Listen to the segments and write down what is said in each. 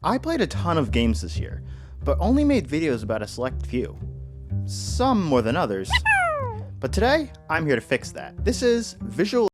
I played a ton of games this year, but only made videos about a select few. Some more than others. But today, I'm here to fix that. This is Visual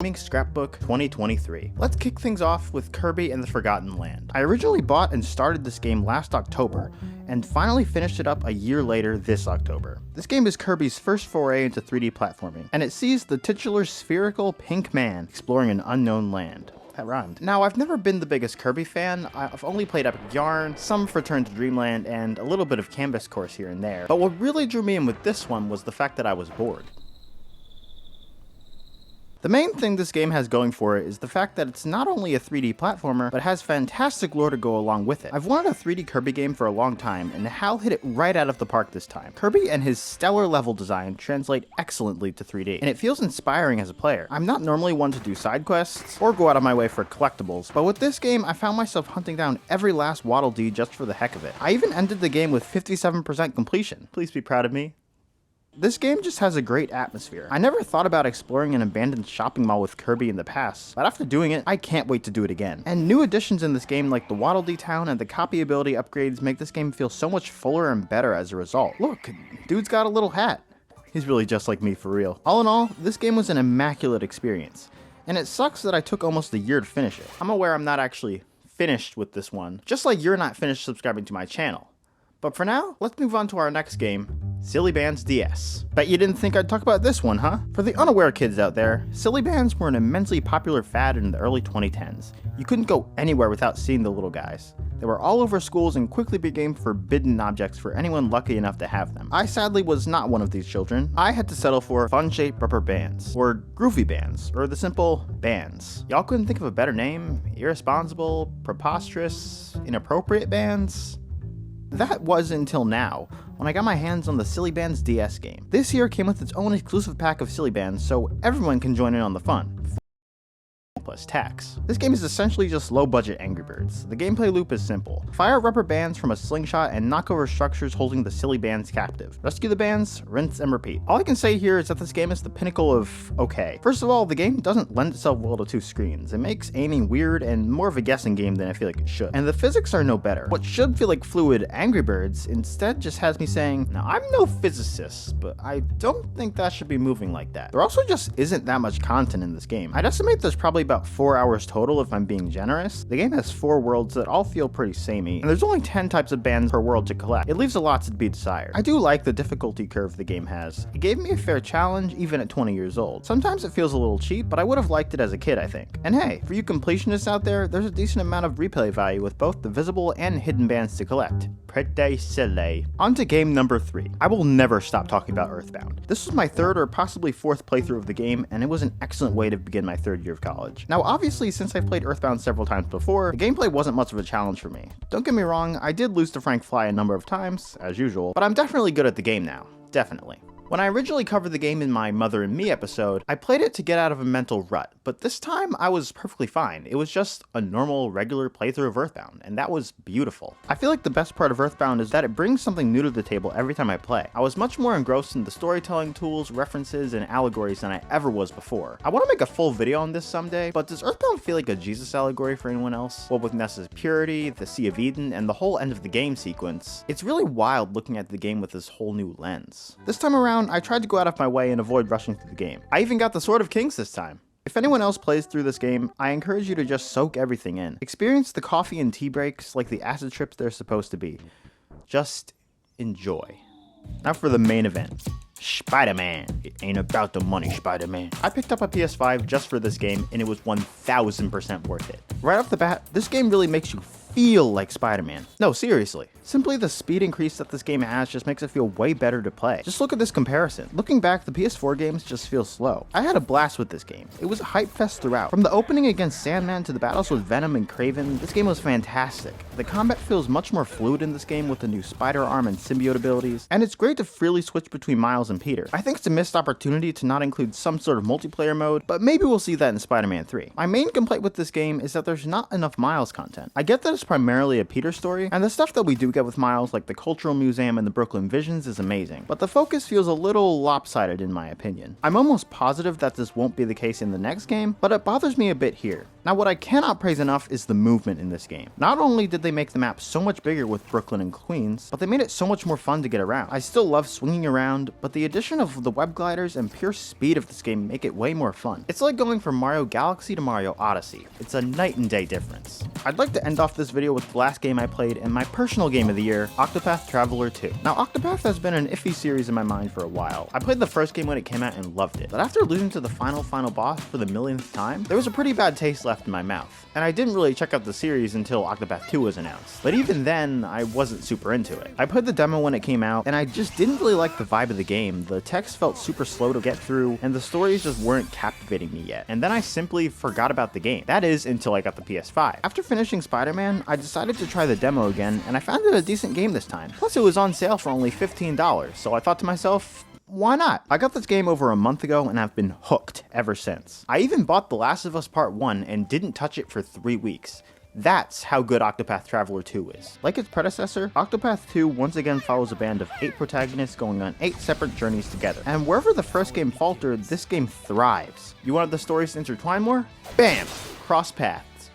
Gaming Scrapbook 2023. Let's kick things off with Kirby and the Forgotten Land. I originally bought and started this game last October, and finally finished it up a year later this October. This game is Kirby's first foray into 3D platforming, and it sees the titular spherical pink man exploring an unknown land. That rhymed. Now, I've never been the biggest Kirby fan. I've only played Epic Yarn, some Return to Dreamland, and a little bit of Canvas Course here and there. But what really drew me in with this one was the fact that I was bored. The main thing this game has going for it is the fact that it's not only a 3D platformer, but has fantastic lore to go along with it. I've wanted a 3D Kirby game for a long time, and HAL hit it right out of the park this time. Kirby and his stellar level design translate excellently to 3D, and it feels inspiring as a player. I'm not normally one to do side quests, or go out of my way for collectibles, but with this game, I found myself hunting down every last Waddle Dee just for the heck of it. I even ended the game with 57% completion. Please be proud of me. This game just has a great atmosphere. I never thought about exploring an abandoned shopping mall with Kirby in the past, but after doing it, I can't wait to do it again. And new additions in this game like the Waddle Dee Town and the copy ability upgrades make this game feel so much fuller and better as a result. Look, dude's got a little hat. He's really just like me for real. All in all, this game was an immaculate experience, and it sucks that I took almost a year to finish it. I'm aware I'm not actually finished with this one, just like you're not finished subscribing to my channel. But for now, let's move on to our next game, Silly Bandz DS. Bet you didn't think I'd talk about this one, huh? For the unaware kids out there, Silly Bandz were an immensely popular fad in the early 2010s. You couldn't go anywhere without seeing the little guys. They were all over schools and quickly became forbidden objects for anyone lucky enough to have them. I sadly was not one of these children. I had to settle for fun-shaped rubber bands, or groovy bands, or the simple bands. Y'all couldn't think of a better name? Irresponsible, preposterous, inappropriate bands? That was until now, when I got my hands on the Silly Bandz DS game. This here came with its own exclusive pack of Silly Bands, so everyone can join in on the fun. Plus tax. This game is essentially just low-budget Angry Birds. The gameplay loop is simple. Fire rubber bands from a slingshot and knock over structures holding the Silly Bandz captive. Rescue the bands, rinse and repeat. All I can say here is that this game is the pinnacle of okay. First of all, the game doesn't lend itself well to two screens. It makes aiming weird and more of a guessing game than I feel like it should. And the physics are no better. What should feel like fluid Angry Birds instead just has me saying, now I'm no physicist, but I don't think that should be moving like that. There also just isn't that much content in this game. I'd estimate there's probably about 4 hours total if I'm being generous. The game has 4 worlds that all feel pretty samey, and there's only 10 types of bands per world to collect. It leaves a lot to be desired. I do like the difficulty curve the game has. It gave me a fair challenge even at 20 years old. Sometimes it feels a little cheap, but I would have liked it as a kid, I think. And hey, for you completionists out there, there's a decent amount of replay value with both the visible and hidden bands to collect. Pretty silly. On to game number 3. I will never stop talking about Earthbound. This was my 3rd or possibly 4th playthrough of the game, and it was an excellent way to begin my 3rd year of college. Now obviously, since I've played Earthbound several times before, the gameplay wasn't much of a challenge for me. Don't get me wrong, I did lose to Frank Fly a number of times, as usual, but I'm definitely good at the game now. Definitely. When I originally covered the game in my Mother and Me episode, I played it to get out of a mental rut, but this time I was perfectly fine. It was just a normal, regular playthrough of Earthbound, and that was beautiful. I feel like the best part of Earthbound is that it brings something new to the table every time I play. I was much more engrossed in the storytelling tools, references, and allegories than I ever was before. I want to make a full video on this someday, but does Earthbound feel like a Jesus allegory for anyone else? Well, with Nessa's purity, the Sea of Eden, and the whole end of the game sequence, it's really wild looking at the game with this whole new lens. This time around, I tried to go out of my way and avoid rushing through the game. I even got the Sword of Kings this time. If anyone else plays through this game, I encourage you to just soak everything in. Experience the coffee and tea breaks like the acid trips they're supposed to be. Just enjoy. Now for the main event. SpiderMan. It ain't about the money, SpiderMan. I picked up a PS5 just for this game, and it was 1000% worth it. Right off the bat, this game really makes you feel like Spider-Man. No, seriously. Simply the speed increase that this game has just makes it feel way better to play. Just look at this comparison. Looking back, the PS4 games just feel slow. I had a blast with this game. It was a hype fest throughout. From the opening against Sandman to the battles with Venom and Kraven, this game was fantastic. The combat feels much more fluid in this game with the new spider arm and symbiote abilities, and it's great to freely switch between Miles and Peter. I think it's a missed opportunity to not include some sort of multiplayer mode, but maybe we'll see that in Spider-Man 3. My main complaint with this game is that there's not enough Miles content. I get that it's primarily a Peter story, and the stuff that we do get with Miles, like the Cultural Museum and the Brooklyn Visions, is amazing, but the focus feels a little lopsided in my opinion. I'm almost positive that this won't be the case in the next game, but it bothers me a bit here. Now what I cannot praise enough is the movement in this game. Not only did they make the map so much bigger with Brooklyn and Queens, but they made it so much more fun to get around. I still love swinging around, but the addition of the web gliders and pure speed of this game make it way more fun. It's like going from Mario Galaxy to Mario Odyssey. It's a night and day difference. I'd like to end off this video with the last game I played and my personal game of the year, Octopath Traveler 2. Now Octopath has been an iffy series in my mind for a while. I played the first game when it came out and loved it, but after losing to the final boss for the millionth time, there was a pretty bad taste left in my mouth, and I didn't really check out the series until Octopath 2 was announced. But even then, I wasn't super into it. I played the demo when it came out, and I just didn't really like the vibe of the game. The text felt super slow to get through, and the stories just weren't captivating me yet. And then I simply forgot about the game. That is, until I got the PS5. After finishing SpiderMan, I decided to try the demo again, and I found it a decent game this time. Plus it was on sale for only $15, so I thought to myself, why not? I got this game over a month ago and I've been hooked ever since. I even bought The Last of Us Part 1 and didn't touch it for 3 weeks. That's how good Octopath Traveler 2 is. Like its predecessor, Octopath 2 once again follows a band of 8 protagonists going on 8 separate journeys together. And wherever the first game faltered, this game thrives. You wanted the stories to intertwine more? Bam! Cross paths.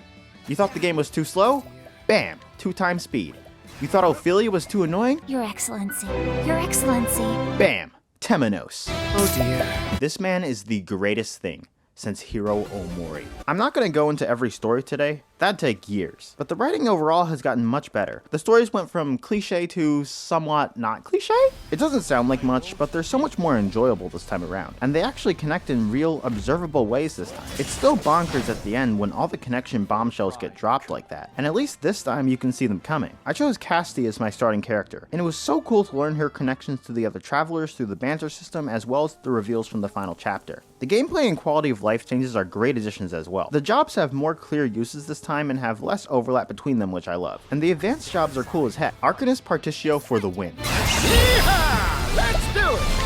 You thought the game was too slow? Bam! 2 times speed. You thought Ophelia was too annoying? Your Excellency. Your Excellency. Bam! Temenos. Oh dear. This man is the greatest thing since Hiro Omori. I'm not going to go into every story today, that'd take years, but the writing overall has gotten much better. The stories went from cliche to somewhat not cliche? It doesn't sound like much, but they're so much more enjoyable this time around, and they actually connect in real, observable ways this time. It's still bonkers at the end when all the connection bombshells get dropped like that, and at least this time you can see them coming. I chose Cassidy as my starting character, and it was so cool to learn her connections to the other travelers through the banter system as well as the reveals from the final chapter. The gameplay and quality of life changes are great additions as well. The jobs have more clear uses this time and have less overlap between them, which I love. And the advanced jobs are cool as heck. Arcanist Particio for the win. Yeehaw! Let's do it!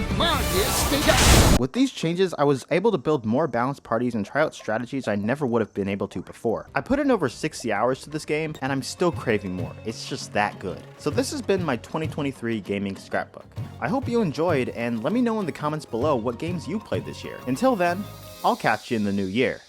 Come on, kids, speak up! With these changes, I was able to build more balanced parties and try out strategies I never would have been able to before. I put in over 60 hours to this game, and I'm still craving more. It's just that good. So this has been my 2023 gaming scrapbook. I hope you enjoyed, and let me know in the comments below what games you played this year. Until then, I'll catch you in the new year.